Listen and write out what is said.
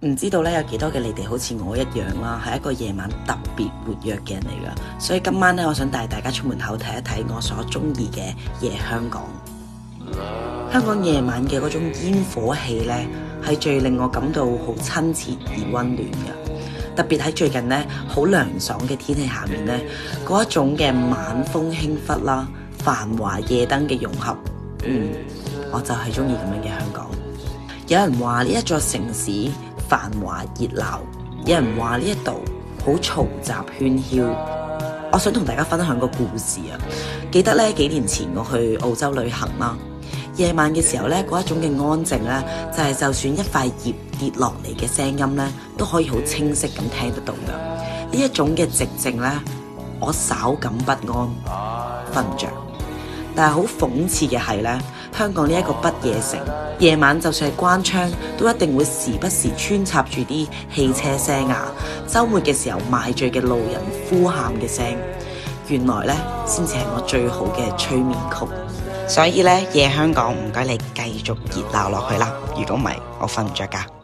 唔知道咧有幾多嘅你哋好似我一樣啦，係一個夜晚特別活躍嘅人嚟噶，所以今晚咧我想帶大家出門口睇一睇我所中意嘅夜香港。香港夜晚嘅嗰種煙火氣咧，係最令我感到好親切而溫暖嘅。特別喺最近咧好涼爽嘅天氣下面咧，嗰一種嘅晚風輕拂啦，繁華夜燈嘅融合，我就係中意咁樣嘅香港。有人話呢一座城市繁華熱鬧，有人話呢一度好嘈雜喧囂。我想同大家分享個故事啊！記得咧幾年前我去澳洲旅行啦，夜晚嘅時候咧嗰一種嘅安靜咧，就係就算一塊葉跌落嚟嘅聲音咧，都可以好清晰咁聽得到嘅。呢一種嘅寂靜咧，我稍感不安，瞓唔着。但係好諷刺嘅係咧，香港呢一個不夜城，夜晚就算係關窗，都一定會時不時穿插住啲汽車聲啊，週末嘅時候賣醉嘅路人呼喊嘅聲，原來咧先至係我最好嘅催眠曲。所以咧，夜香港唔該你繼續熱鬧落去啦，如果唔係，我瞓唔着㗎。